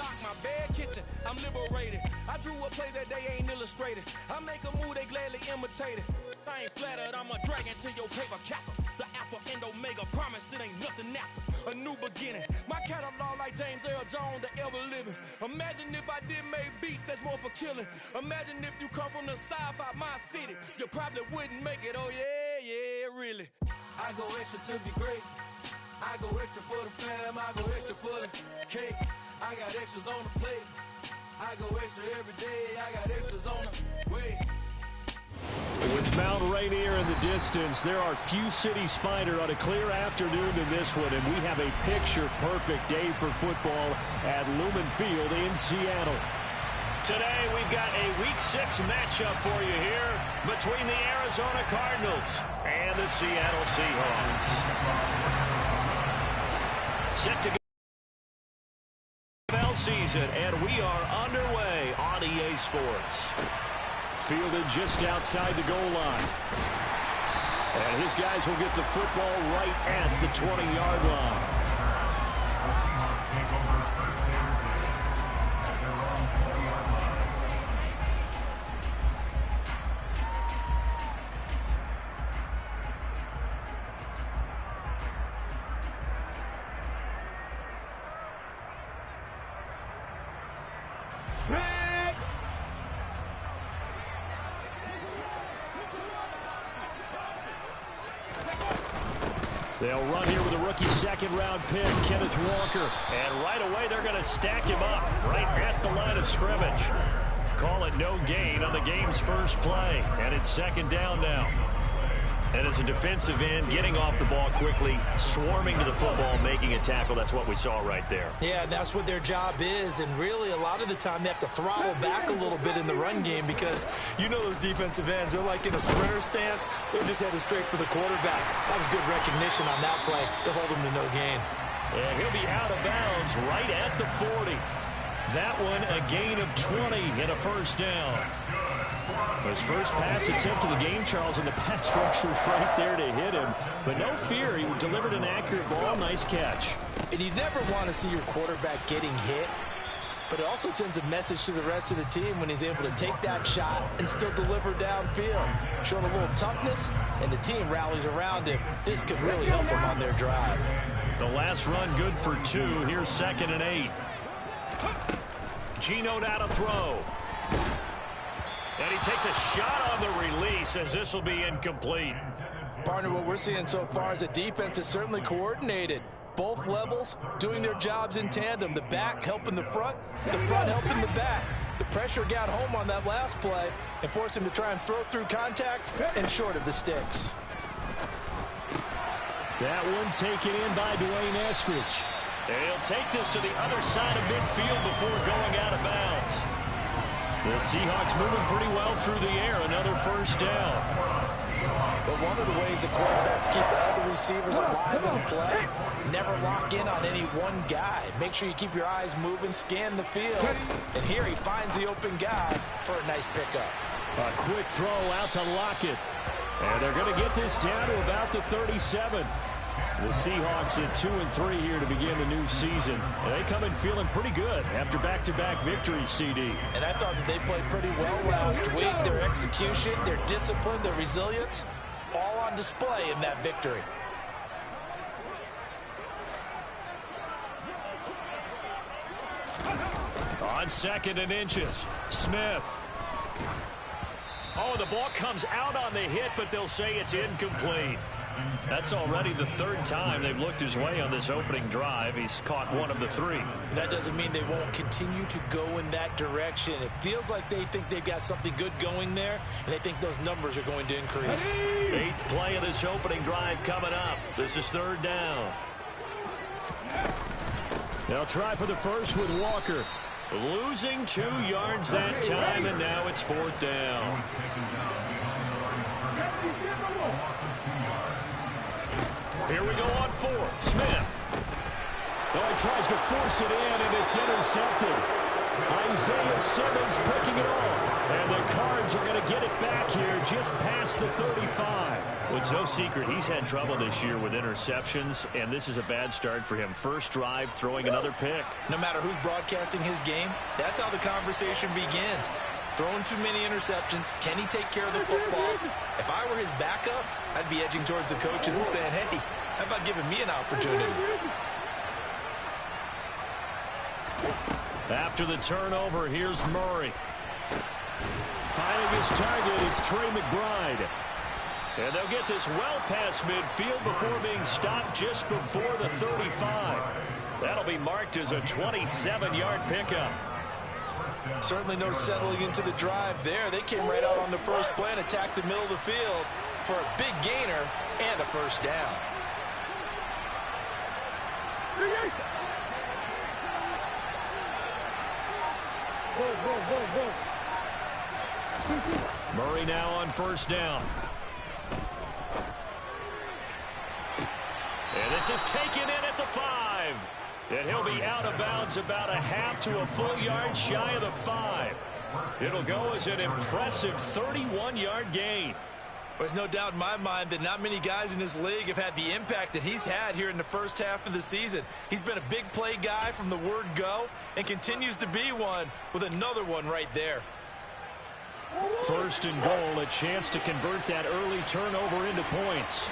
block, my bed, kitchen, I'm liberated. I drew a play that they ain't illustrated. I make a move, they gladly imitate it. I ain't flattered, I'm a dragon to your paper castle. The alpha and omega, promise it ain't nothing after. A new beginning, my catalog like James Earl Jones, the ever living. Imagine if I did make beats, that's more for killing. Imagine if you come from the south out my city, you probably wouldn't make it, oh yeah, really. I go extra to be great. I go extra for the fam, I go extra for the cake. I got extras on the plate. I go extra every day, I got extras on the way. With Mount Rainier in the distance, there are few cities finer on a clear afternoon than this one, and we have a picture-perfect day for football at Lumen Field in Seattle. Today, we've got a Week 6 matchup for you here between the Arizona Cardinals and the Seattle Seahawks. Set to go NFL season, and we are underway on EA Sports. Fielded just outside the goal line. And his guys will get the football right at the 20-yard line. They'll run here with a rookie second-round pick, Kenneth Walker. And right away, they're going to stack him up right at the line of scrimmage. Call it no gain on the game's first play. And it's second down now. And as a defensive end, getting off the ball quickly, swarming to the football, making a tackle, that's what we saw right there. Yeah, that's what their job is. And really, a lot of the time, they have to throttle back a little bit in the run game because you know those defensive ends, they're like in a sprinter stance. They're just headed straight for the quarterback. That was good recognition on that play to hold him to no gain. And he'll be out of bounds right at the 40. That one, a gain of 20 and a first down. His first pass attempt of the game, Charles, and the pass rush was right there to hit him. But no fear, he delivered an accurate ball. Nice catch. And you never want to see your quarterback getting hit, but it also sends a message to the rest of the team when he's able to take that shot and still deliver downfield. Showing a little toughness, and the team rallies around him. This could really help them on their drive. The last run good for 2. Here's 2nd and 8. Geno now to throw. And he takes a shot on the release as this will be incomplete. Partner, what we're seeing so far is a defense that's certainly coordinated. Both levels doing their jobs in tandem. The back helping the front helping the back. The pressure got home on that last play and forced him to try and throw through contact and short of the sticks. That one taken in by Dwayne Eskridge. And he'll take this to the other side of midfield before going out of bounds. The Seahawks moving pretty well through the air. Another first down. But one of the ways the quarterbacks keep all the receivers alive in play, never lock in on any one guy. Make sure you keep your eyes moving, scan the field. And here he finds the open guy for a nice pickup. A quick throw out to Lockett. And they're going to get this down to about the 37. The Seahawks at 2-3 here to begin the new season. And they come in feeling pretty good after back-to-back victories, CD. And I thought that they played pretty well last week. Their execution, their discipline, their resilience, all on display in that victory. On 2nd and inches, Smith. Oh, the ball comes out on the hit, but they'll say it's incomplete. That's already the 3rd time they've looked his way on this opening drive. He's caught one of the 3. That doesn't mean they won't continue to go in that direction. It feels like they think they've got something good going there, and they think those numbers are going to increase. 8th play of this opening drive coming up. This is 3rd down. They'll try for the first with Walker. Losing 2 yards that time, and now it's 4th down. Here we go on 4th. Smith. Oh, he tries to force it in, and it's intercepted. I Isaiah Simmons picking it off. And the Cards are going to get it back here just past the 35. Well, it's no secret he's had trouble this year with interceptions, and this is a bad start for him. First drive, throwing another pick. No matter who's broadcasting his game, that's how the conversation begins. Throwing too many interceptions. Can he take care of the football? If I were his backup, I'd be edging towards the coaches and saying, hey, how about giving me an opportunity? After the turnover, here's Murray. Finding his target, it's Trey McBride. And they'll get this well past midfield before being stopped just before the 35. That'll be marked as a 27-yard pickup. Certainly no settling into the drive there. They came right out on the first play and attacked the middle of the field for a big gainer and a first down. Murray now on first down. And this is taken in at the 5. And he'll be out of bounds about a half to a full yard shy of the 5. It'll go as an impressive 31-yard gain. There's no doubt in my mind that not many guys in this league have had the impact that he's had here in the first half of the season. He's been a big play guy from the word go and continues to be one with another one right there. First and goal, a chance to convert that early turnover into points.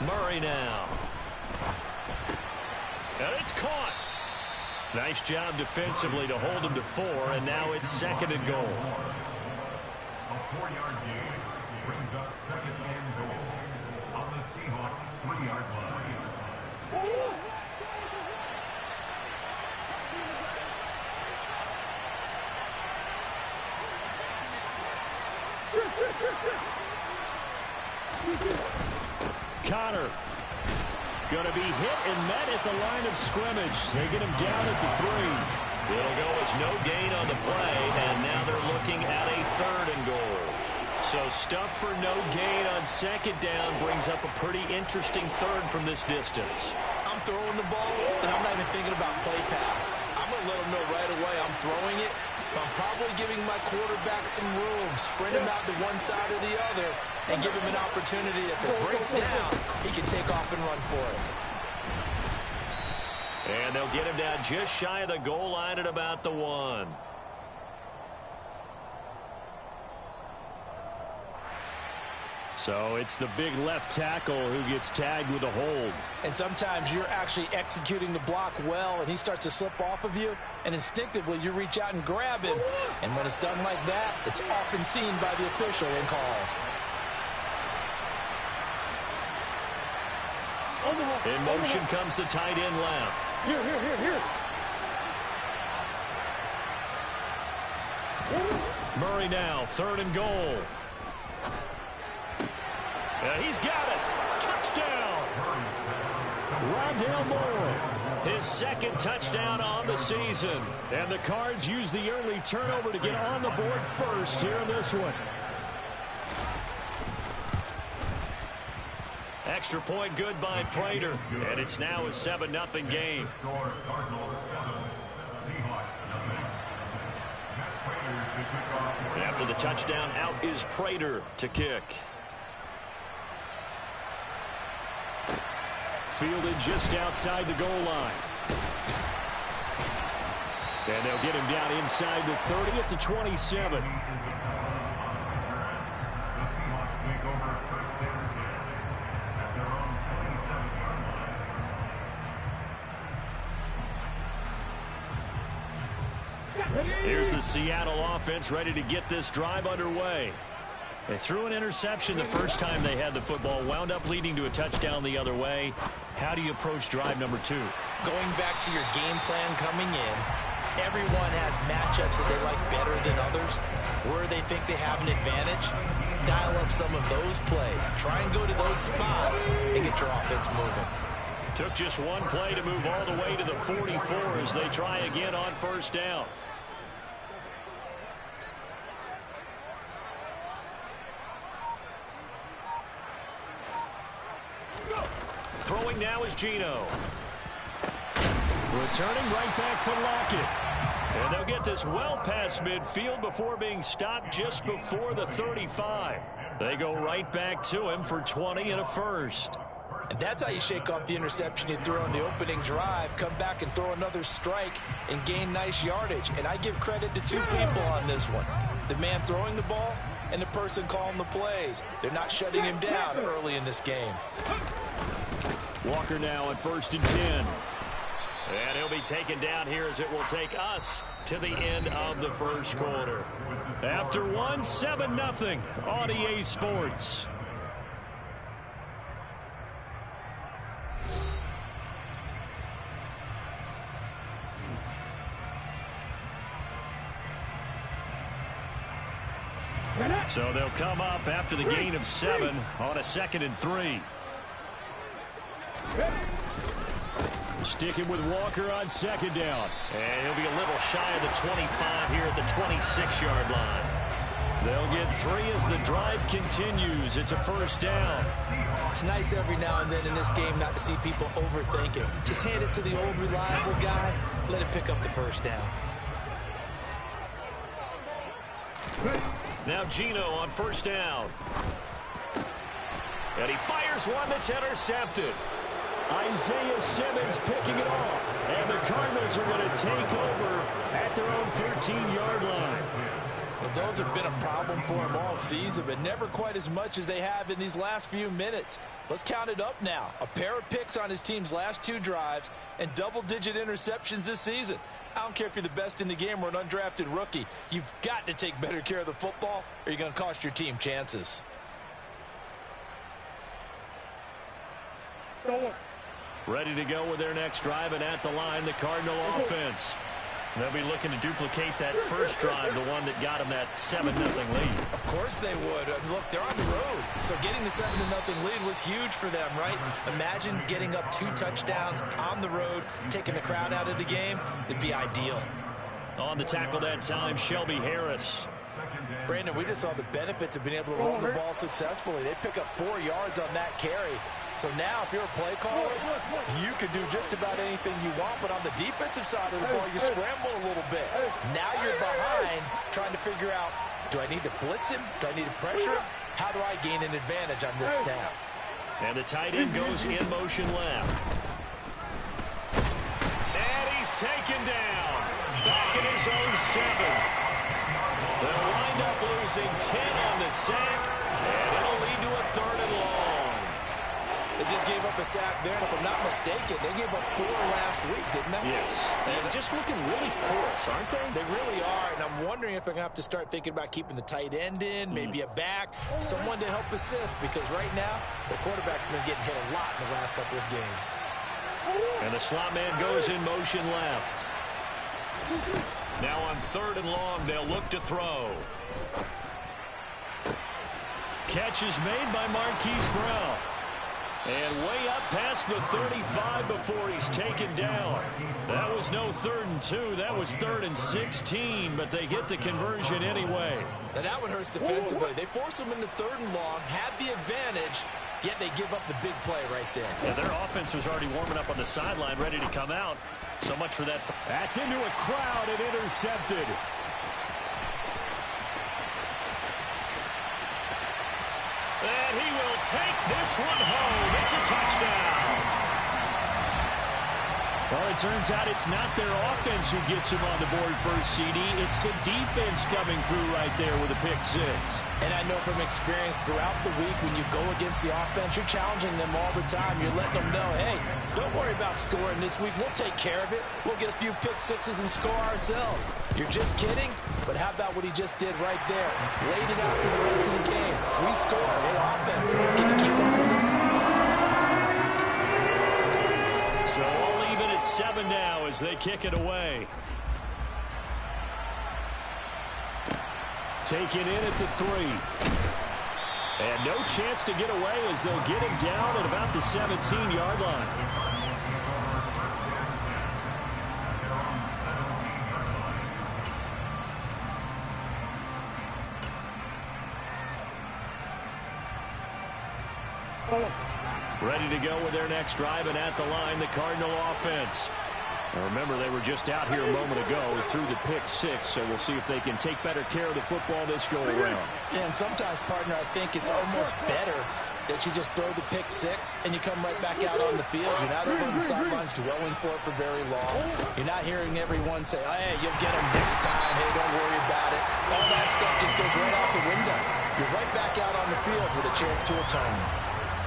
Murray now. And it's caught. Nice job defensively to hold him to 4, and now it's second and goal. A 4-yard gain brings up second and goal on the Seahawks 3-yard line. Connor going to be hit and met at the line of scrimmage. They get him down at the 3. It'll go as no gain on the play, and now they're looking at a third and goal. So stuff for no gain on second down brings up a pretty interesting third from this distance. I'm throwing the ball, and I'm not even thinking about play pass. I'm going to let him know right away I'm throwing it, but I'm probably giving my quarterback some room, sprint him out to one side or the other, and give him an opportunity. If it breaks down, he can take off and run for it. And they'll get him down just shy of the goal line at about the 1. So it's the big left tackle who gets tagged with a hold. And sometimes you're actually executing the block well, and he starts to slip off of you, and instinctively you reach out and grab him. And when it's done like that, it's often seen by the official and called. In motion comes the tight end left. Here. Murray now, third and goal. He's got it. Touchdown. Rondale Moore. His second touchdown on the season. And the Cards use the early turnover to get on the board first here in this one. Extra point good by Prater. And it's now a 7-0 game. After the touchdown, out is Prater to kick. Fielded just outside the goal line. And they'll get him down inside the 30 at the 27. Here's the Seattle offense ready to get this drive underway. They threw an interception the first time they had the football, wound up leading to a touchdown the other way. How do you approach drive number 2? Going back to your game plan coming in, everyone has matchups that they like better than others. Where they think they have an advantage, dial up some of those plays. Try and go to those spots and get your offense moving. Took just one play to move all the way to the 44 as they try again on first down. Throwing now is Geno. Returning right back to Lockett. And they'll get this well past midfield before being stopped just before the 35. They go right back to him for 20 and a first. And that's how you shake off the interception you threw on the opening drive, come back and throw another strike and gain nice yardage. And I give credit to two people on this one. The man throwing the ball and the person calling the plays. They're not shutting him down early in this game. Walker now at 1st and 10. And he'll be taken down here as it will take us to the end of the first quarter. After one, 7-0 on EA Sports. So they'll come up after the gain of 7 on a 2nd and 3. Sticking with Walker on 2nd down. And he'll be a little shy of the 25 here at the 26-yard line. They'll get 3 as the drive continues. It's a 1st down. It's nice every now and then in this game not to see people overthinking. Just hand it to the old reliable guy. Let him pick up the 1st down. Now Geno on 1st down. And he fires one that's intercepted. Isaiah Simmons picking it off. And the Cardinals are going to take over at their own 13-yard line. Well, those have been a problem for him all season, but never quite as much as they have in these last few minutes. Let's count it up now. A pair of picks on his team's last 2 drives and double-digit interceptions this season. I don't care if you're the best in the game or an undrafted rookie. You've got to take better care of the football or you're going to cost your team chances. Ready to go with their next drive, and at the line, the Cardinal offense. They'll be looking to duplicate that first drive, the one that got them that 7-0 lead. Of course they would. Look, they're on the road. So getting the 7-0 lead was huge for them, right? Imagine getting up 2 touchdowns on the road, taking the crowd out of the game. It'd be ideal. On the tackle that time, Shelby Harris. Brandon, we just saw the benefits of being able to run the ball successfully. They pick up 4 yards on that carry. So now, if you're a play caller, you can do just about anything you want. But on the defensive side of the ball, you scramble a little bit. Now you're behind, trying to figure out, do I need to blitz him? Do I need to pressure him? How do I gain an advantage on this snap? And the tight end goes in motion left. And he's taken down. Back in his own 7. They'll wind up losing 10 on the sack, and it'll lead to a 3rd and long. They just gave up a sack there, and if I'm not mistaken, they gave up 4 last week, didn't they? Yes. And just looking really porous, aren't they? They really are, and I'm wondering if they're going to have to start thinking about keeping the tight end in, maybe a back, someone to help assist, because right now, the quarterback's been getting hit a lot in the last couple of games. And the slot man goes in motion left. Now on 3rd and long, they'll look to throw. Catch is made by Marquise Brown. And way up past the 35 before he's taken down. That was no 3rd and 2. That was 3rd and 16, but they get the conversion anyway. Now that one hurts defensively. They force him into 3rd and long, had the advantage, yet they give up the big play right there. Yeah, their offense was already warming up on the sideline, ready to come out. So much for that. That's into a crowd and intercepted. And he will take this one home. It's a touchdown. Well, it turns out it's not their offense who gets him on the board first, CD. It's the defense coming through right there with a pick-6. And I know from experience throughout the week when you go against the offense, you're challenging them all the time. You're letting them know, hey, don't worry about scoring this week. We'll take care of it. We'll get a few pick-6s and score ourselves. You're just kidding? But how about what he just did right there? Laid it out for the rest of the game. We scored. Hey, offense, can you keep up with us? So all even at 7 now as they kick it away. Taken in at the 3. And no chance to get away as they'll get him down at about the 17-yard line. Ready to go with their next drive, and at the line, the Cardinal offense. Now remember, they were just out here a moment ago through the pick 6, so we'll see if they can take better care of the football this go around. Yeah, and sometimes, partner, I think it's almost better that you just throw the pick 6 and you come right back out on the field. You're not over on the sidelines dwelling for it for very long. You're not hearing everyone say, oh, hey, you'll get them next time. Hey, don't worry about it. All that stuff just goes right out the window. You're right back out on the field with a chance to atone.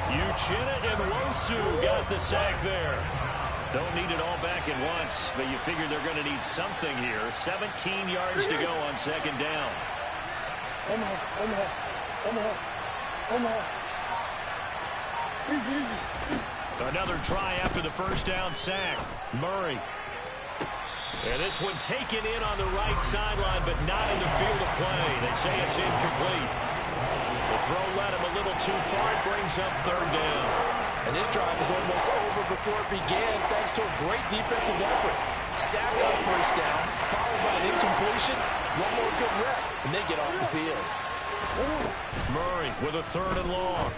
Uchenna and Wosu got the sack there. Don't need it all back at once, but you figure they're going to need something here. 17 yards to go on second down. Another try after the first down sack. Murray. And this one taken in on the right sideline, but not in the field of play. They say it's incomplete. The throw led him a little too far. It brings up third down. And this drive is almost over before it began, thanks to a great defensive effort. Sack on first down, followed by an incompletion. One more good rep, and they get off the field. Murray with a third and long.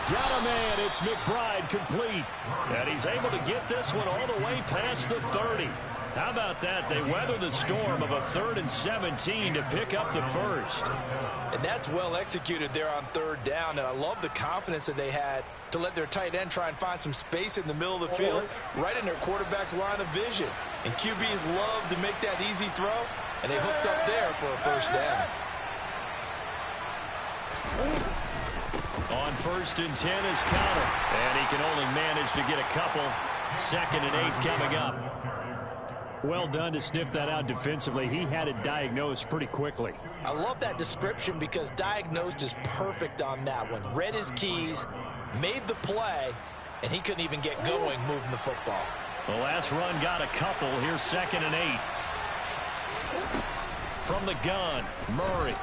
Got a man. It's McBride complete. And he's able to get this one all the way past the 30. How about that? They weather the storm of a 3rd and 17 to pick up the first. And that's well executed there on third down. And I love the confidence that they had to let their tight end try and find some space in the middle of the field, right in their quarterback's line of vision. And QBs love to make that easy throw, and they hooked up there for a first down. On 1st and 10 is Connor. And he can only manage to get a couple. 2nd and 8 coming up. Well done to sniff that out defensively. He had it diagnosed pretty quickly. I love that description because diagnosed is perfect on that one. Read his keys, made the play, and he couldn't even get going moving the football. The last run got a couple. Here's 2nd and 8. From the gun, Murray.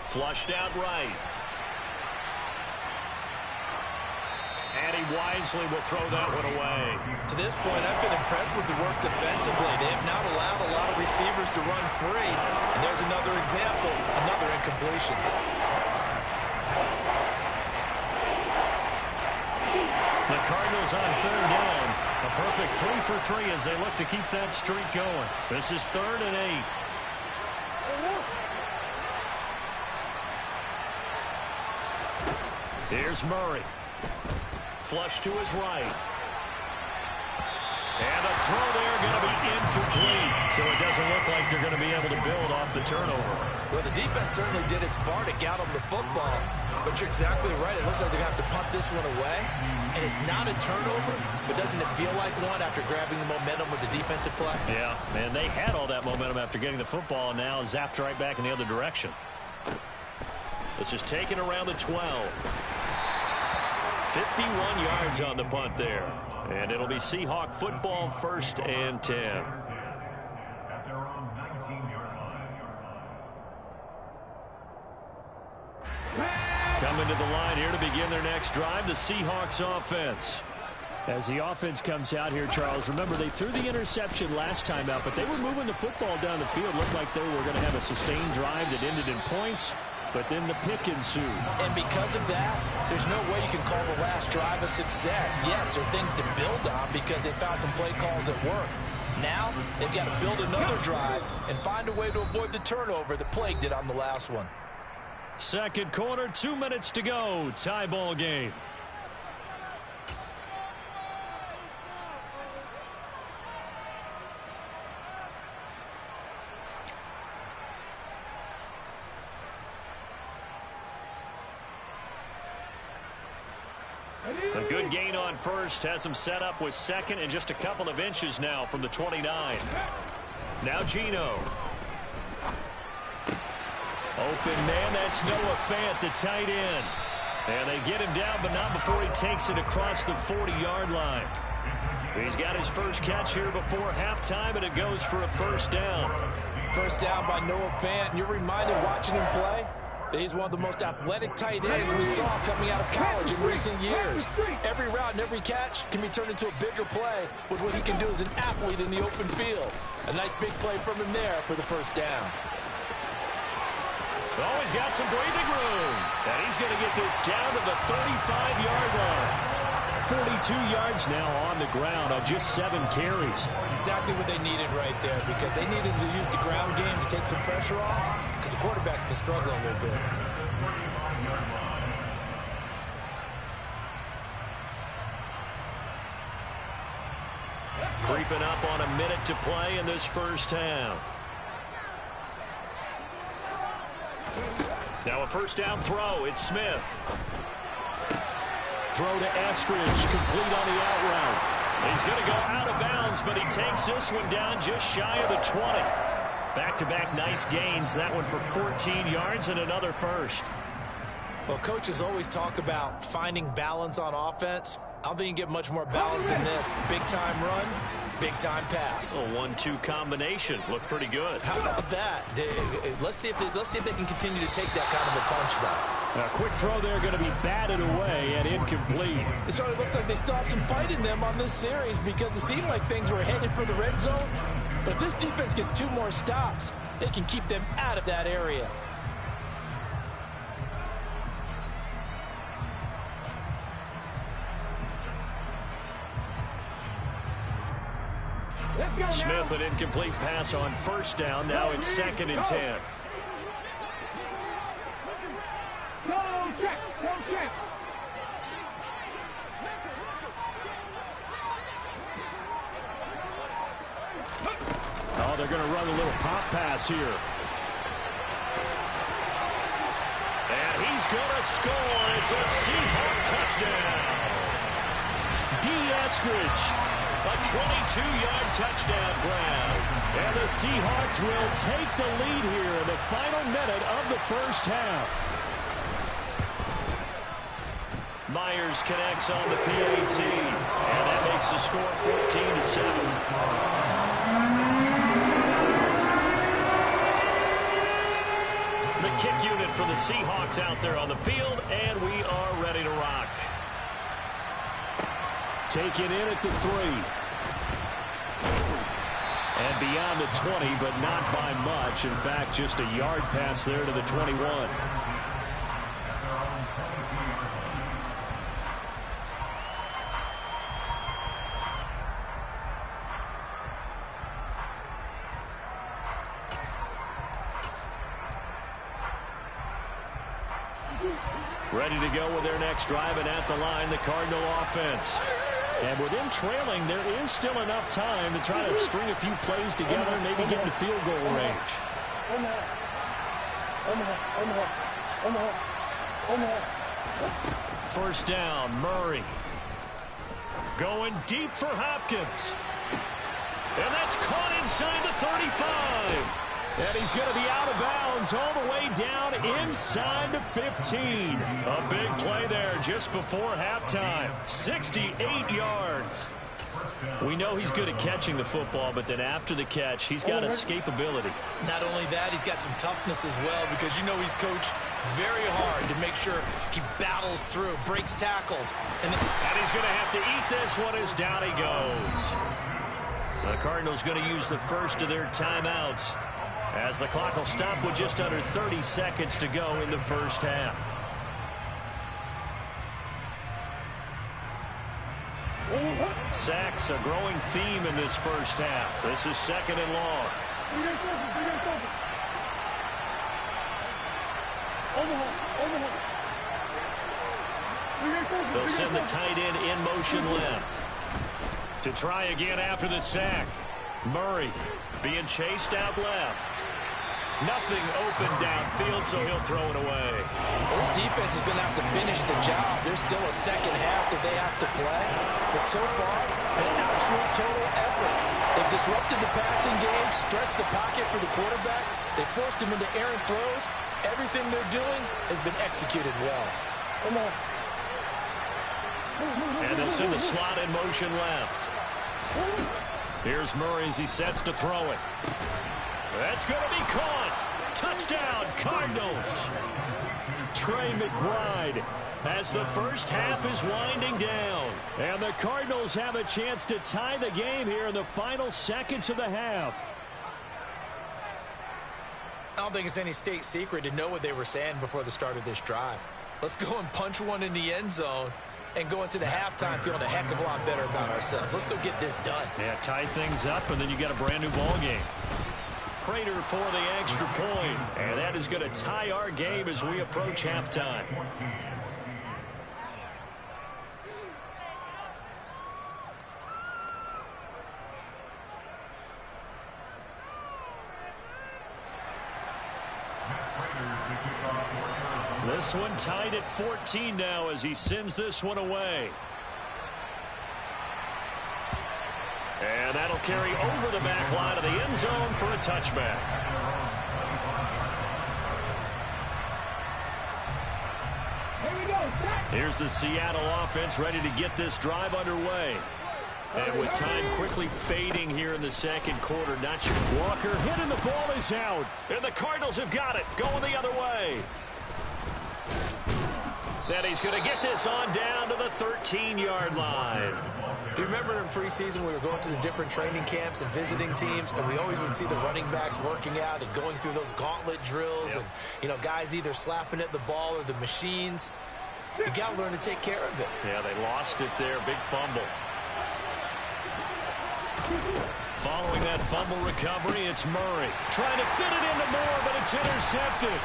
Flushed out right. And he wisely will throw that one away. To this point, I've been impressed with the work defensively. They have not allowed a lot of receivers to run free. And there's another example, another incompletion. The Cardinals on third down. A perfect 3 for 3 as they look to keep that streak going. This is 3rd and 8. Here's Murray. Flush to his right. And a throw there going to be incomplete. So it doesn't look like they're going to be able to build off the turnover. Well, the defense certainly did its part to get them the football. But you're exactly right. It looks like they're going to have to punt this one away. And it's not a turnover, but doesn't it feel like one after grabbing the momentum with the defensive play? Yeah, and they had all that momentum after getting the football, and now zapped right back in the other direction. This is taken around the 12. 51 yards on the punt there. And it'll be Seahawk football, 1st and 10. At their own 19-yard line. Coming to the line here to begin their next drive, the Seahawks offense. As the offense comes out here, Charles, remember they threw the interception last time out, but they were moving the football down the field. Looked like they were going to have a sustained drive that ended in points. But then the pick ensued. And because of that, there's no way you can call the last drive a success. Yes, there are things to build on because they found some play calls that work. Now, they've got to build another drive and find a way to avoid the turnover that plagued it on the last one. Second quarter, 2 minutes to go. Tie ball game. A good gain on first has him set up with 2nd and just a couple of inches now from the 29. Now Geno. Open man, that's Noah Fant, the tight end. And they get him down, but not before he takes it across the 40-yard line. He's got his first catch here before halftime, and it goes for a first down. First down by Noah Fant. You're reminded watching him play that he's one of the most athletic tight ends we saw coming out of college in recent years. Every route and every catch can be turned into a bigger play with what he can do as an athlete in the open field. A nice big play from him there for the first down. Oh, he's got some breathing room. And he's going to get this down to the 35-yard line. 42 yards now on the ground on just 7 carries. Exactly what they needed right there, because they needed to use the ground game to take some pressure off, because the quarterback's been struggling a little bit. Creeping up on a minute to play in this first half. Now a first down throw. It's Smith. Throw to Eskridge, complete on the out route. He's going to go out of bounds, but he takes this one down just shy of the 20. Back-to-back nice gains. That one for 14 yards and another first. Well, coaches always talk about finding balance on offense. I don't think you can get much more balance than this. Big-time run, big-time pass. A 1-2 combination. Looked pretty good. How about that? Let's see if they can continue to take that kind of a punch, though. A quick throw there going to be batted away and incomplete. It sort of looks like they still have some fight in them on this series, because it seemed like things were headed for the red zone. But if this defense gets 2 more stops, they can keep them out of that area. Smith, an incomplete pass on first down. Now it's 2nd and 10. Oh, they're going to run a little pop pass here. And he's going to score. It's a Seahawk touchdown. Eskridge. A 22-yard touchdown grab. And the Seahawks will take the lead here in the final minute of the first half. Myers connects on the PAT. And that makes the score 14-7. The kick unit for the Seahawks out there on the field, and we are ready to rock. Taken in at the 3. And beyond the 20, but not by much. In fact, just a yard pass there to the 21. Ready to go with their next drive, and at the line, the Cardinal offense. And with them trailing, there is still enough time to try to string a few plays together and maybe get into field goal range. First down, Murray. Going deep for Hopkins. And that's caught inside the 35. And he's going to be out of bounds all the way down inside the 15. A big play there just before halftime. 68 yards. We know he's good at catching the football, but then after the catch, he's got escapability. Not only that, he's got some toughness as well, because you know he's coached very hard to make sure he battles through, breaks tackles. And he's going to have to eat this one as down he goes. The Cardinals going to use the first of their timeouts, as the clock will stop with just under 30 seconds to go in the first half. Sacks, a growing theme in this first half. This is 2nd and long. They'll send the tight end in motion left. To try again after the sack. Murray being chased out left. Nothing open downfield, so he'll throw it away. This defense is going to have to finish the job. There's still a second half that they have to play. But so far, an absolute total effort. They've disrupted the passing game, stressed the pocket for the quarterback. They forced him into errant throws. Everything they're doing has been executed well. And they'll send the slot in motion left. Here's Murray as he sets to throw it. That's going to be caught. Touchdown, Cardinals. Trey McBride as the first half is winding down. And the Cardinals have a chance to tie the game here in the final seconds of the half. I don't think it's any state secret to know what they were saying before the start of this drive. Let's go and punch one in the end zone and go into the halftime feeling a heck of a lot better about ourselves. Let's go get this done. Yeah, tie things up, and then you got a brand new ball game. Prater for the extra point, and that is going to tie our game as we approach halftime. This one tied at 14 now as he sends this one away. And that'll carry over the back line of the end zone for a touchback. Here's the Seattle offense ready to get this drive underway. And with time quickly fading here in the second quarter, not sure. Walker hit and the ball is out. And the Cardinals have got it, going the other way. Then he's going to get this on down to the 13-yard line. Do you remember in preseason we were going to the different training camps and visiting teams, and we always would see the running backs working out and going through those gauntlet drills, and, you know, guys either slapping at the ball or the machines. You got to learn to take care of it. Yeah, they lost it there. Big fumble. Following that fumble recovery, it's Murray. Trying to fit it into Moore, but it's intercepted.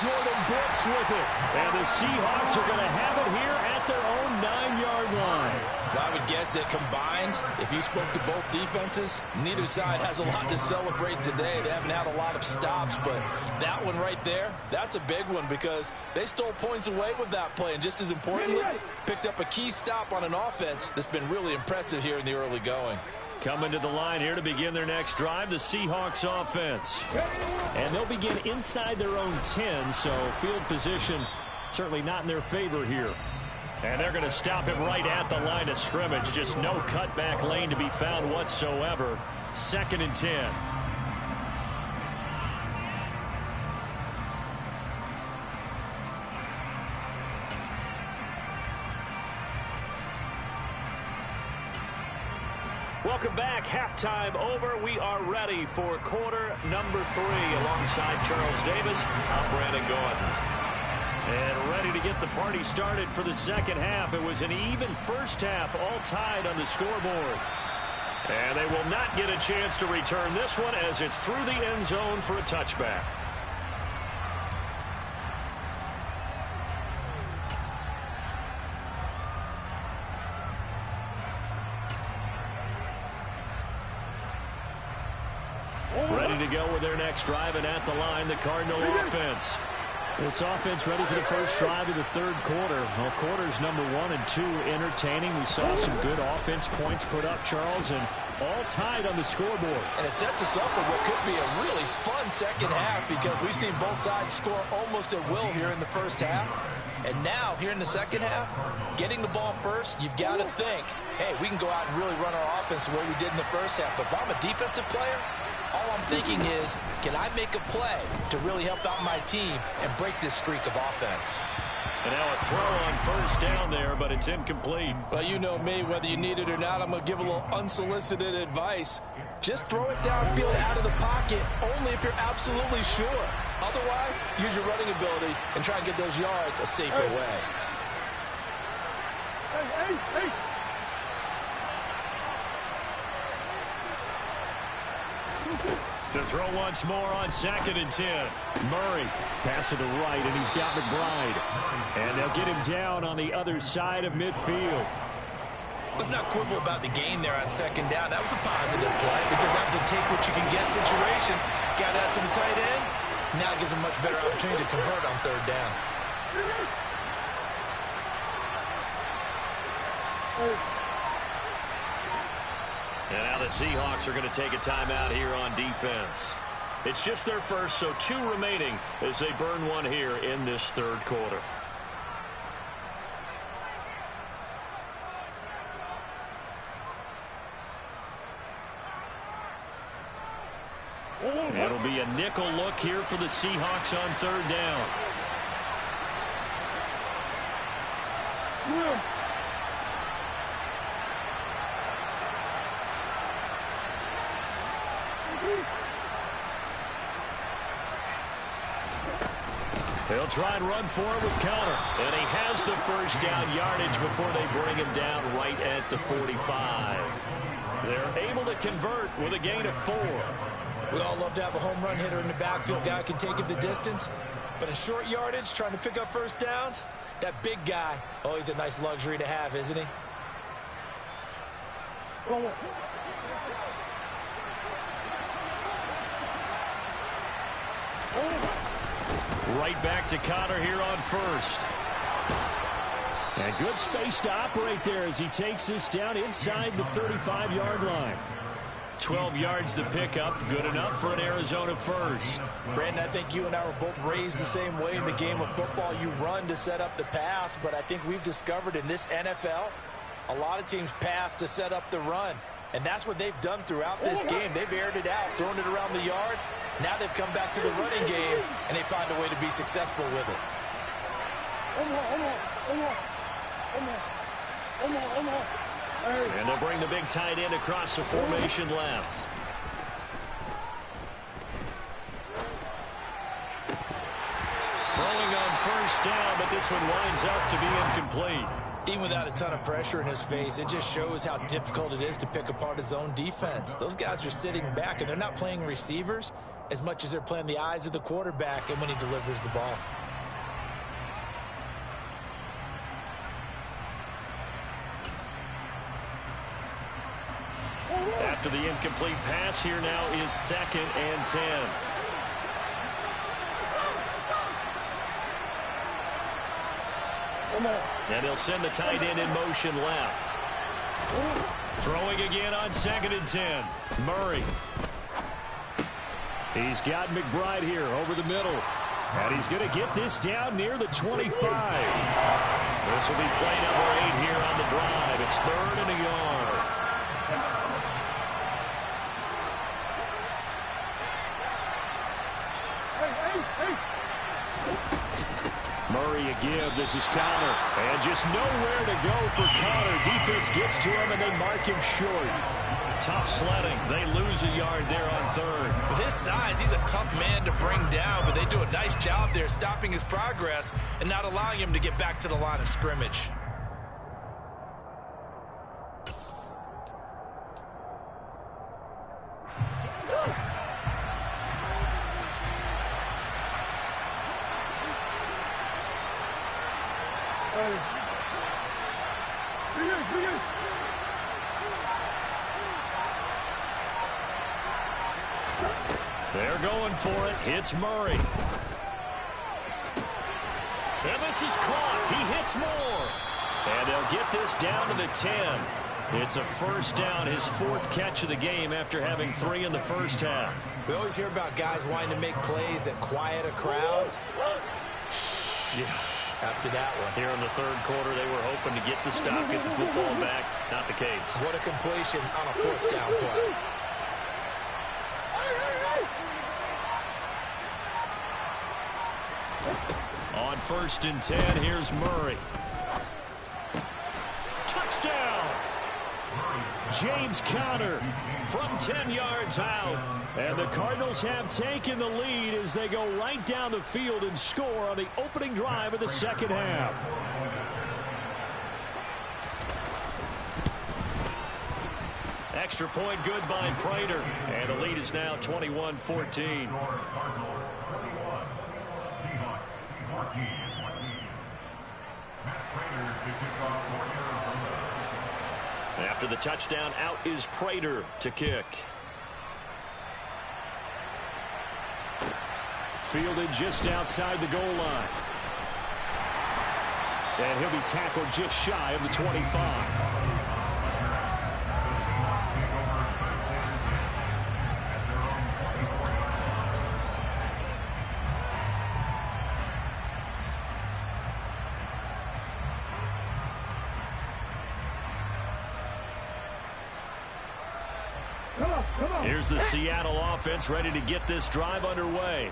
Jordan Brooks with it. And the Seahawks are going to have it here at their own 9-yard line. I would guess that combined, if you spoke to both defenses, neither side has a lot to celebrate today. They haven't had a lot of stops, but that one right there, that's a big one because they stole points away with that play. And just as importantly, picked up a key stop on an offense that's been really impressive here in the early going. Coming to the line here to begin their next drive, the Seahawks offense. And they'll begin inside their own 10, so field position certainly not in their favor here. And they're going to stop him right at the line of scrimmage. Just no cutback lane to be found whatsoever. 2nd and 10. Welcome back. Halftime over. We are ready for quarter number 3. Alongside Charles Davis, I'm Brandon Gordon. And ready to get the party started for the second half. It was an even first half, all tied on the scoreboard. And they will not get a chance to return this one as it's through the end zone for a touchback. Ready to go with their next drive, and at the line, the Cardinal offense. This offense ready for the first drive of the third quarter. Well, quarters number 1 and 2 entertaining. We saw some good offense points put up, Charles, and all tied on the scoreboard. And it sets us up for what could be a really fun second half because we've seen both sides score almost at will here in the first half. And now, here in the second half, getting the ball first, you've got to think, hey, we can go out and really run our offense the way we did in the first half. But if I'm a defensive player, all I'm thinking is, can I make a play to really help out my team and break this streak of offense? And now a throw on first down there, but it's incomplete. Well, you know me, whether you need it or not, I'm going to give a little unsolicited advice. Just throw it downfield out of the pocket, only if you're absolutely sure. Otherwise, use your running ability and try and get those yards a safer way. Hey. To throw once more on 2nd and 10. Murray, pass to the right, and he's got McBride. And they'll get him down on the other side of midfield. Let's not quibble about the gain there on 2nd down. That was a positive play because that was a take-what-you-can-get situation. Got out to the tight end. Now it gives him a much better opportunity to convert on 3rd down. And now the Seahawks are going to take a timeout here on defense. It's just their first, so 2 remaining as they burn one here in this third quarter. It'll be a nickel look here for the Seahawks on 3rd down. They'll try and run for it with Connor. And he has the first down yardage before they bring him down right at the 45. They're able to convert with a gain of 4. We all love to have a home run hitter in the backfield. Guy can take it the distance. But in short yardage, trying to pick up first downs, that big guy, oh, he's a nice luxury to have, isn't he? Right back to Connor here on first. And good space to operate there as he takes this down inside the 35-yard line. 12 yards to pick up. Good enough for an Arizona first. Brandon, I think you and I were both raised the same way in the game of football. You run to set up the pass, but I think we've discovered in this NFL, a lot of teams pass to set up the run. And that's what they've done throughout this game. They've aired it out, thrown it around the yard. Now they've come back to the running game, and they find a way to be successful with it. And they'll bring the big tight end across the formation left. Throwing on first down, but this one winds up to be incomplete. Even without a ton of pressure in his face, it just shows how difficult it is to pick apart his own defense. Those guys are sitting back, and they're not playing receivers as much as they're playing the eyes of the quarterback and when he delivers the ball. After the incomplete pass, here now is 2nd and 10. And they'll send the tight end in motion left. Throwing again on 2nd and 10. Murray. He's got McBride here over the middle. And he's going to get this down near the 25. This will be play number 8 here on the drive. It's 3rd and a yard. Murray a give. This is Connor. And just nowhere to go for Connor. Defense gets to him, and they mark him short. Tough sledding. They lose a yard there on 3rd. With his size, he's a tough man to bring down, but they do a nice job there stopping his progress and not allowing him to get back to the line of scrimmage. They're going for it. It's Murray. And this is caught. He hits more. And they'll get this down to the 10. It's a first down, his 4th catch of the game after having 3 in the first half. We always hear about guys wanting to make plays that quiet a crowd. Yeah. After that one. Here in the 3rd quarter, they were hoping to get the stop, get the football back. Not the case. What a completion on a 4th down play. On 1st and 10, here's Murray. Touchdown! James Conner From 10 yards out. And the Cardinals have taken the lead as they go right down the field and score on the opening drive of the 2nd half. Extra point good by Prater. And the lead is now 21-14. After the touchdown, out is Prater to kick. Fielded just outside the goal line. And he'll be tackled just shy of the 25. Here's the Seattle offense ready to get this drive underway.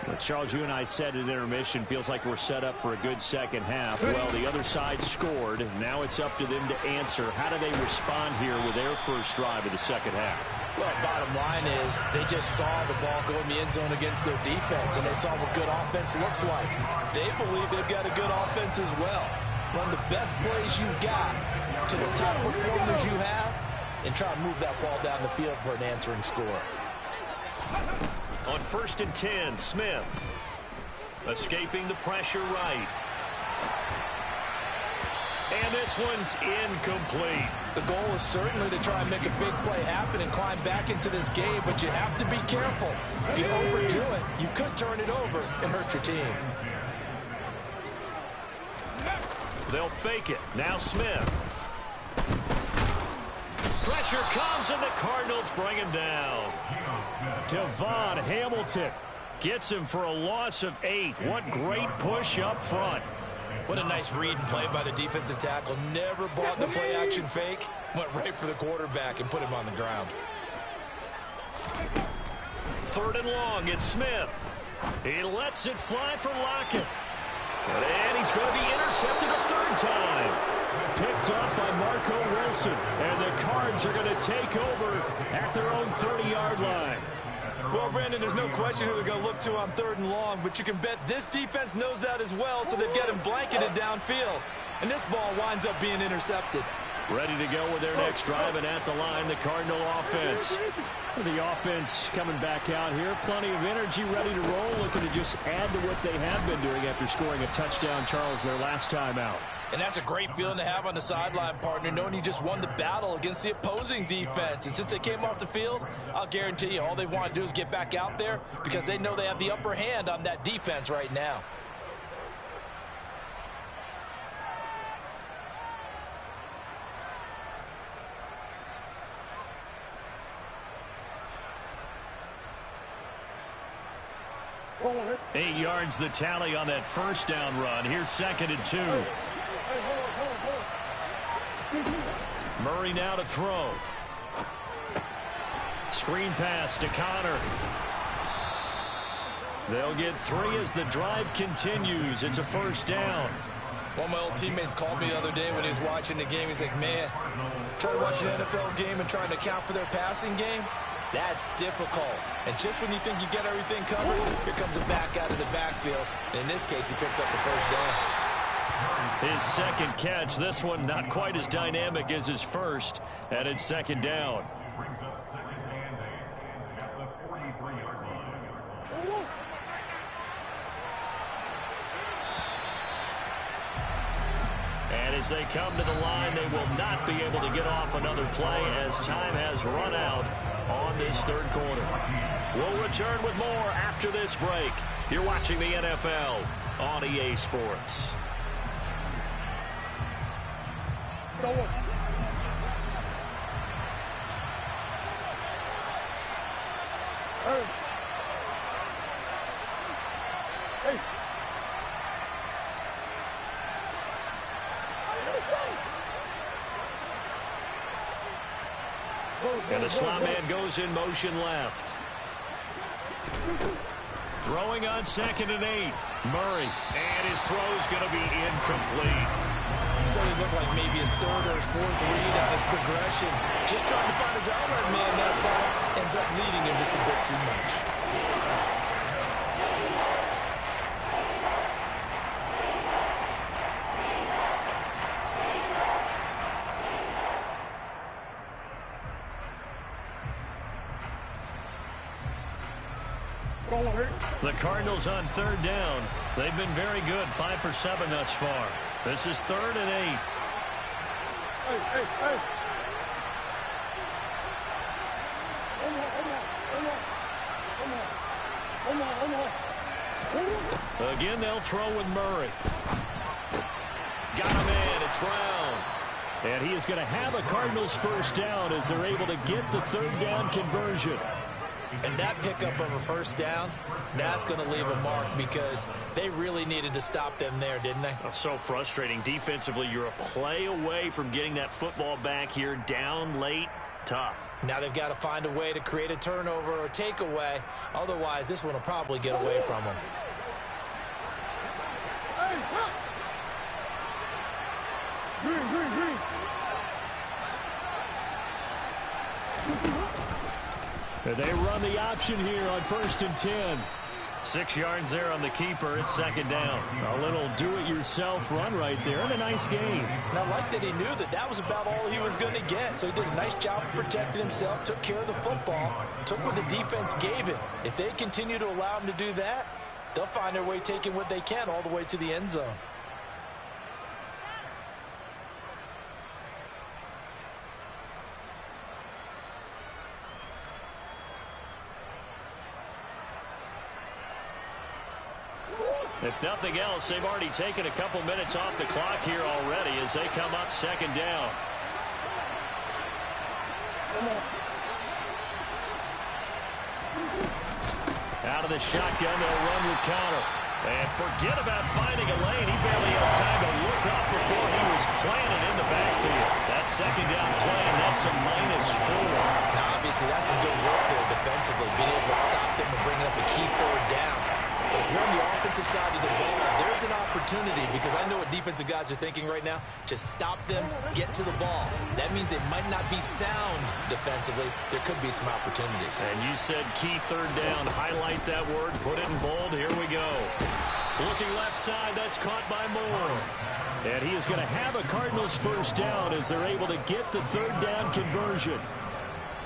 Well, Charles, you and I said at intermission, feels like we're set up for a good 2nd half. Well, the other side scored. Now it's up to them to answer. How do they respond here with their first drive of the 2nd half? Well, bottom line is they just saw the ball go in the end zone against their defense, and they saw what good offense looks like. They believe they've got a good offense as well. Run the best plays you got to the top performers you have, and try to move that ball down the field for an answering score. On 1st and 10, Smith. Escaping the pressure right. And this one's incomplete. The goal is certainly to try and make a big play happen and climb back into this game, but you have to be careful. If you overdo it, you could turn it over and hurt your team. They'll fake it. Now Smith. Pressure comes, and the Cardinals bring him down. Devon Hamilton gets him for a loss of 8. What great push up front. What a nice read and play by the defensive tackle. Never bought the play-action fake. Went right for the quarterback and put him on the ground. 3rd and long, it's Smith. He lets it fly for Lockett. And he's going to be intercepted a 3rd time. Picked up by Marco Wilson. And the Cards are going to take over at their own 30-yard line. Well, Brandon, there's no question who they're going to look to on 3rd and long, but you can bet this defense knows that as well, so they've got him blanketed downfield. And this ball winds up being intercepted. Ready to go with their next drive, and at the line, the Cardinal offense. The offense coming back out here. Plenty of energy, ready to roll, looking to just add to what they have been doing after scoring a touchdown, Charles, their last time out. And that's a great feeling to have on the sideline, partner, knowing you just won the battle against the opposing defense. And since they came off the field, I'll guarantee you all they want to do is get back out there because they know they have the upper hand on that defense right now. Eight yards the tally on that 1st down run. Here's 2nd and 2. Murray now to throw. Screen pass to Connor. They'll get 3 as the drive continues. It's a 1st down. One of my old teammates called me the other day when he was watching the game. He's like, man, trying to watch an NFL game and trying to account for their passing game, that's difficult. And just when you think you get everything covered, here comes a back out of the backfield. And in this case, he picks up the 1st down. His 2nd catch, this one not quite as dynamic as his 1st, and it's 2nd down. Brings up 2nd and 8 at the 43-yard line. And as they come to the line, they will not be able to get off another play as time has run out on this 3rd quarter. We'll return with more after this break. You're watching the NFL on EA Sports. And the slot man goes in motion left. Throwing on 2nd and 8. Murray. And his throw's going to be incomplete. So he looked like maybe his 3rd or his 4th read on his progression. Just trying to find his outlet man that time. Ends up leading him just a bit too much. The Cardinals on 3rd down. They've been very good, 5 for 7 thus far. This is 3rd and 8. Again, they'll throw with Murray. Got him in. It's Brown. And he is going to have a Cardinals 1st down as they're able to get the 3rd down conversion. And that pickup of a 1st down, that's going to leave a mark because they really needed to stop them there, didn't they? Oh, so frustrating. Defensively, you're a play away from getting that football back here down late. Tough. Now they've got to find a way to create a turnover or takeaway. Otherwise, this one will probably get away from them. And they run the option here on 1st and 10. 6 yards there on the keeper. It's 2nd down. A little do-it-yourself run right there, and a nice game. And I like that he knew that that was about all he was going to get. So he did a nice job of protecting himself, took care of the football, took what the defense gave him. If they continue to allow him to do that, they'll find their way taking what they can all the way to the end zone. If nothing else, they've already taken a couple minutes off the clock here already as they come up 2nd down. Out of the shotgun, they'll run with Connor. And forget about finding a lane. He barely had time to look up before he was planted in the backfield. That 2nd down play, and that's a -4. Now, obviously, that's some good work there defensively, being able to stop them and bring up a key 3rd down. But if you're on the offensive side of the ball, there's an opportunity, because I know what defensive guys are thinking right now. Just stop them, get to the ball. That means they might not be sound defensively. There could be some opportunities. And you said key 3rd down. Highlight that word, put it in bold. Here we go. Looking left side, that's caught by Moore. And he is going to have a Cardinals 1st down as they're able to get the 3rd down conversion.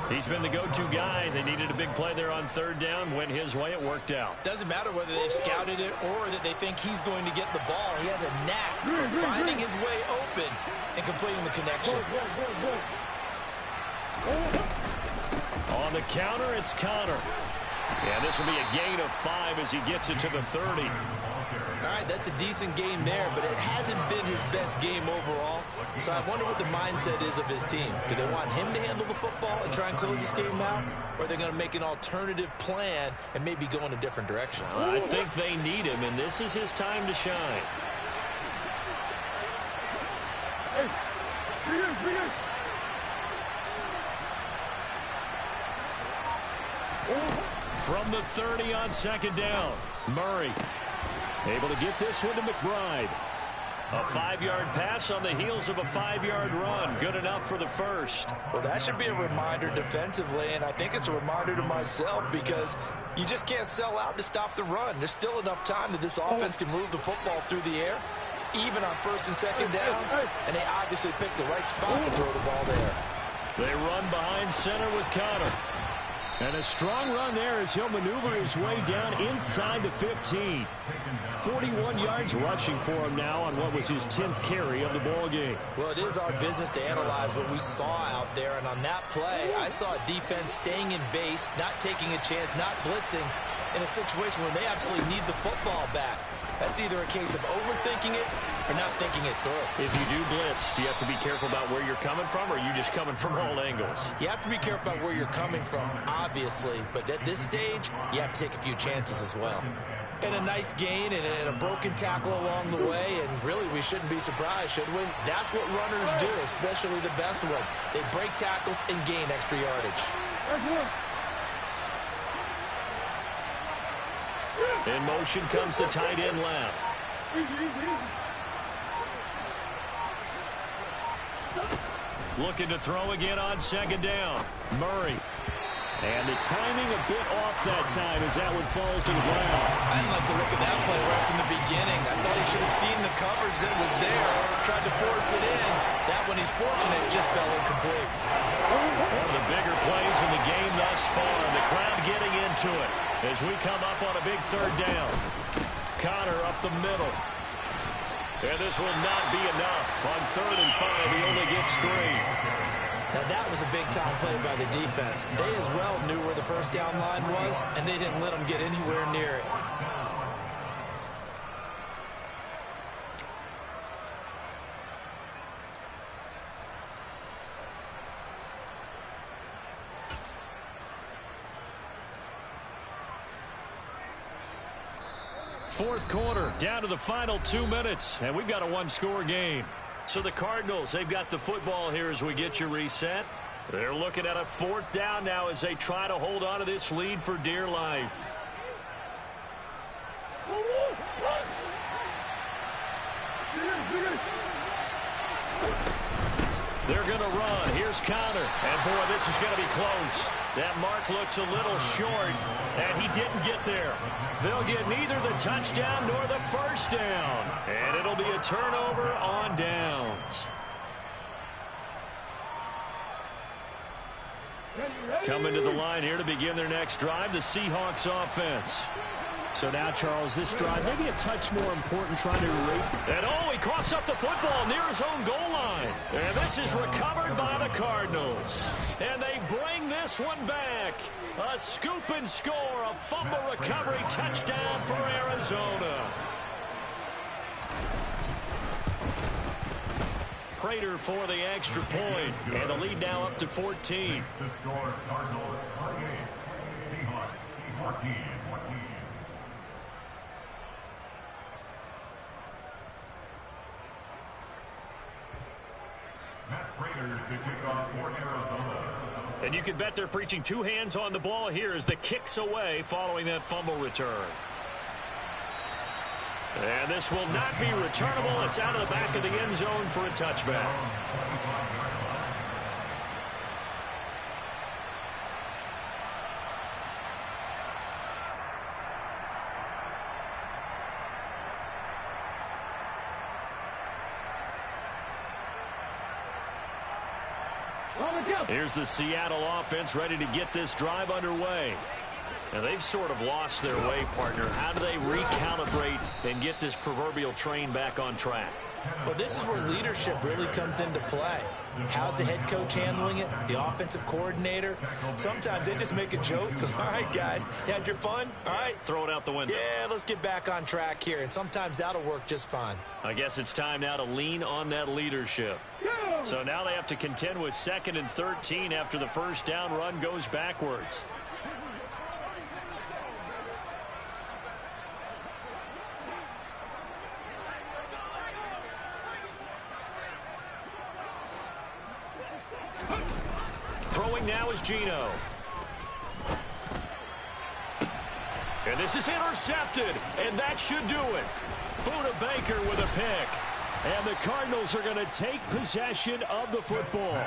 He's been the go-to guy. They needed a big play there on 3rd down. Went his way. It worked out. Doesn't matter whether they've scouted it or that they think he's going to get the ball. He has a knack for finding his way open and completing the connection. On the counter, it's Connor. Yeah, this will be a gain of 5 as he gets it to the 30. All right, that's a decent game there, but it hasn't been his best game overall. So I wonder what the mindset is of his team. Do they want him to handle the football and try and close this game out? Or are they going to make an alternative plan and maybe go in a different direction? I think they need him, and this is his time to shine. From the 30 on 2nd down, Murray able to get this one to McBride. A 5-yard pass on the heels of a 5-yard run. Good enough for the 1st. Well, that should be a reminder defensively, and I think it's a reminder to myself, because you just can't sell out to stop the run. There's still enough time that this offense can move the football through the air, even on 1st and 2nd downs, and they obviously picked the right spot to throw the ball there. They run behind center with Connor. And a strong run there as he'll maneuver his way down inside the 15. 41 yards rushing for him now on what was his 10th carry of the ball game. Well, it is our business to analyze what we saw out there, and on that play, I saw a defense staying in base, not taking a chance, not blitzing, in a situation where they absolutely need the football back. That's either a case of overthinking it or not thinking it through. If you do blitz, do you have to be careful about where you're coming from, or are you just coming from all angles? You have to be careful about where you're coming from, obviously, but at this stage, you have to take a few chances as well. And a nice gain and a broken tackle along the way, and really we shouldn't be surprised, should we? That's what runners do, especially the best ones. They break tackles and gain extra yardage. In motion comes the tight end left. Looking to throw again on 2nd down. Murray. And the timing a bit off that time as that one falls to the ground. I didn't like the look of that play right from the beginning. I thought he should have seen the coverage that was there, tried to force it in. That one, he's fortunate, just fell incomplete. One of the bigger plays in the game thus far. The crowd getting into it as we come up on a big 3rd down. Connor up the middle. And this will not be enough. On 3rd and 5, he only gets 3. Now that was a big-time play by the defense. They as well knew where the 1st down line was, and they didn't let them get anywhere near it. Fourth quarter, down to the final 2 minutes, and we've got a 1-score game. So the Cardinals, they've got the football here as we get you reset. They're looking at a 4th down now as they try to hold on to this lead for dear life. They're going to run. Here's Connor. And, boy, this is going to be close. That mark looks a little short, and he didn't get there. They'll get neither the touchdown nor the first down. And it'll be a turnover on downs. Coming to the line here to begin their next drive, the Seahawks offense. So now, Charles, this drive maybe a touch more important trying to rate. And he coughs up the football near his own goal line. And this is recovered by the Cardinals. And they bring this one back. A scoop and score, a fumble recovery touchdown for Arizona. Prater for the extra point. And the lead now up to 14. The score, Cardinals 28, Seahawks 14. And you can bet they're preaching two hands on the ball here as the kick's away following that fumble return. And this will not be returnable. It's out of the back of the end zone for a touchback. Here's the Seattle offense ready to get this drive underway. And they've sort of lost their way, partner. How do they recalibrate and get this proverbial train back on track? Well, this is where leadership really comes into play. How's the head coach handling it? The offensive coordinator? Sometimes they just make a joke. All right, guys, you had your fun? All right. Throw it out the window. Yeah, let's get back on track here. And sometimes that'll work just fine. I guess it's time now to lean on that leadership. So now they have to contend with 2nd and 13 after the first down run goes backwards. Throwing now is Geno. And this is intercepted, and that should do it. Buda Baker with a pick. And the Cardinals are going to take possession of the football.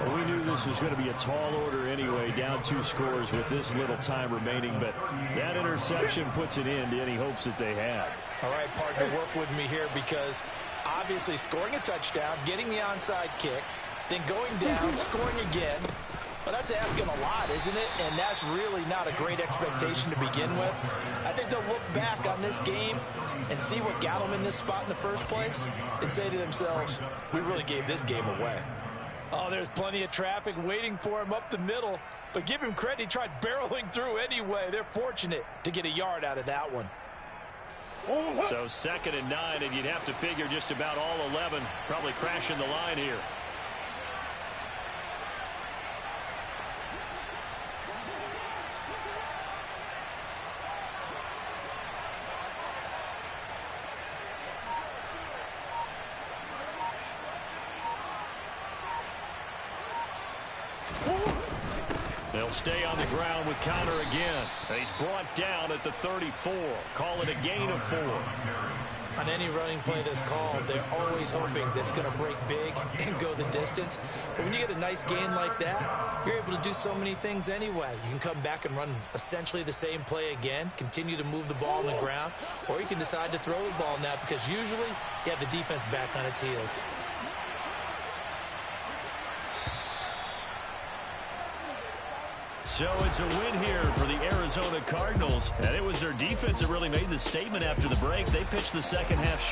Well, we knew this was going to be a tall order anyway, down 2 scores with this little time remaining, but that interception puts an end to any hopes that they had. All right, partner, work with me here because obviously scoring a touchdown, getting the onside kick, then going down, scoring again. Well, that's asking a lot, isn't it? And that's really not a great expectation to begin with. I think they'll look back on this game and see what got them in this spot in the first place and say to themselves, we really gave this game away. Oh, there's plenty of traffic waiting for him up the middle. But give him credit, he tried barreling through anyway. They're fortunate to get a yard out of that one. So 2nd and 9, and you'd have to figure just about all 11 probably crashing the line here. They'll stay on the ground with Connor again. And he's brought down at the 34. Call it a gain of 4. On any running play that's called, they're always hoping that it's going to break big and go the distance. But when you get a nice gain like that, you're able to do so many things anyway. You can come back and run essentially the same play again, continue to move the ball on the ground, or you can decide to throw the ball now because usually you have the defense back on its heels. So it's a win here for the Arizona Cardinals. And it was their defense that really made the statement after the break. They pitched the second half shot.